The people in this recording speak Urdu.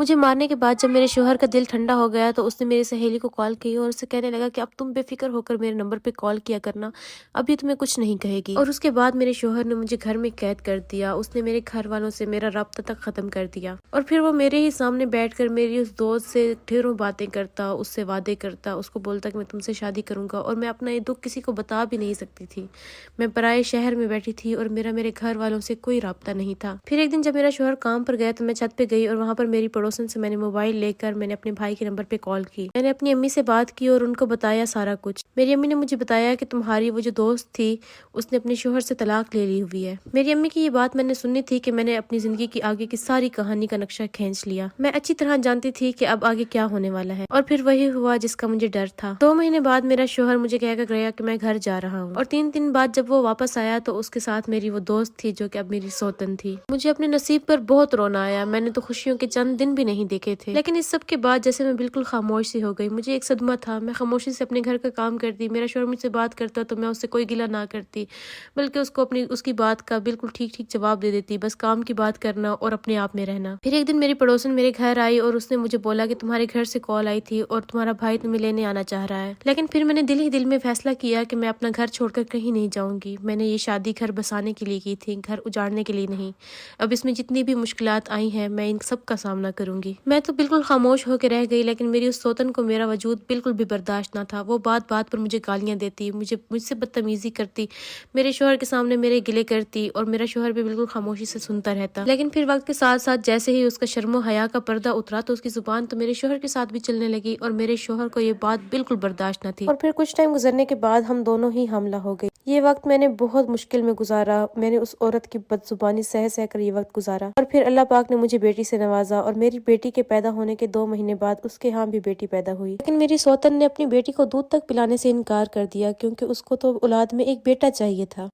مجھے مارنے کے بعد جب میرے شوہر کا دل ٹھنڈا ہو گیا تو اس نے میری سہیلی کو کال کی اور اسے کہنے لگا کہ اب تم بے فکر ہو کر میرے نمبر پہ کال کیا کرنا، ابھی تمہیں کچھ نہیں کہے گی۔ اور اس کے بعد میرے شوہر نے مجھے گھر میں قید کر دیا، اس نے میرے گھر والوں سے میرا رابطہ تک ختم کر دیا، اور پھر وہ میرے ہی سامنے بیٹھ کر میری اس دوست سے ڈھیروں باتیں کرتا، اس سے وعدے کرتا، اس کو بولتا کہ میں تم سے شادی کروں گا، اور میں اپنا یہ دکھ کسی کو بتا بھی نہیں سکتی تھی۔ میں پرائے شہر میں بیٹھی تھی اور میرے گھر والوں سے کوئی رابطہ نہیں تھا۔ پھر ایک دن جب میرا شوہر کام پر گیا تو میں چھت پہ گئی اور وہاں پر میری پڑوسن سے میں نے موبائل لے کر میں نے اپنے بھائی کے نمبر پہ کال کی۔ میں نے اپنی امی سے بات کی اور ان کو بتایا سارا کچھ۔ میری امی نے مجھے بتایا کہ تمہاری وہ جو دوست تھی اس نے اپنے شوہر سے طلاق لے لی ہوئی ہے۔ میری امی کی یہ بات میں نے سنی تھی کہ میں نے اپنی زندگی کی آگے کی ساری کہانی کا نقشہ کھینچ لیا۔ میں اچھی طرح جانتی تھی کہ اب آگے کیا ہونے والا ہے، اور پھر وہی ہوا جس کا مجھے ڈر تھا۔ 2 مہینے بعد میرا شوہر مجھے کہہ کر گیا کہ میں گھر جا رہا ہوں، اور 3 دن بعد جب وہ واپس آیا تو اس کے ساتھ میری وہ دوست تھی جو کہ اب میری سوتن تھی۔ مجھے اپنے نصیب پر بہت رونا آیا، میں نے تو خوشیوں کے چند دن بھی نہیں دیکھے تھے، لیکن اس سب کے بعد جیسے میں بالکل خاموش سی ہو گئی۔ مجھے ایک صدمہ تھا، میں خاموشی سے اپنے گھر کا کام کرتی، میرا شوہر مجھ سے بات کرتا تو میں اس سے کوئی گلہ نہ کرتی، بلکہ اس کی بات کا بالکل ٹھیک ٹھیک جواب دے دیتی، بس کام کی بات کرنا اور اپنے آپ میں رہنا۔ پھر ایک دن میری پڑوسن میرے گھر آئی اور اس نے مجھے بولا کہ تمہارے گھر سے کال آئی تھی اور تمہارا بھائی تمہیں لینے آنا چاہ رہا ہے، لیکن پھر میں نے دل ہی دل میں فیصلہ کیا کہ میں اپنا گھر چھوڑ کر کہیں نہیں جاؤں گی۔ میں نے یہ شادی گھر بسانے کے لیے کی تھی، گھر اجاڑنے کے لیے نہیں۔ اب اس میں جتنی بھی مشکلات آئی ہیں میں ان سب کا سامنا کروں گی۔ میں تو بالکل خاموش ہو کے رہ گئی، لیکن میری اس سوتن کو میرا وجود بالکل بھی برداشت نہ تھا۔ وہ بات بات پر مجھے گالیاں دیتی، مجھ سے بدتمیزی کرتی، میرے شوہر کے سامنے میرے گلے کرتی، اور میرا شوہر بھی بالکل خاموشی سے سنتا رہتا۔ لیکن پھر وقت کے ساتھ ساتھ جیسے ہی اس کا شرم و حیا کا پردہ اترا تو اس کی زبان تو میرے شوہر کے ساتھ بھی چلنے لگی، اور میرے شوہر کو یہ بات بالکل برداشت نہ تھی، اور پھر کچھ ٹائم گزرنے کے بعد ہم دونوں ہی حاملہ ہو گئی۔ یہ وقت میں نے بہت مشکل میں گزارا، میں نے اس عورت کی بد زبانی سہ سہ کر یہ وقت گزارا، اور پھر اللہ پاک نے مجھے بیٹی سے نوازا، اور میری بیٹی کے پیدا ہونے کے 2 مہینے بعد اس کے ہاں بھی بیٹی پیدا ہوئی۔ لیکن میری سوتن نے اپنی بیٹی کو دودھ تک پلانے سے انکار کر دیا، کیونکہ اس کو تو اولاد میں ایک بیٹا چاہیے تھا۔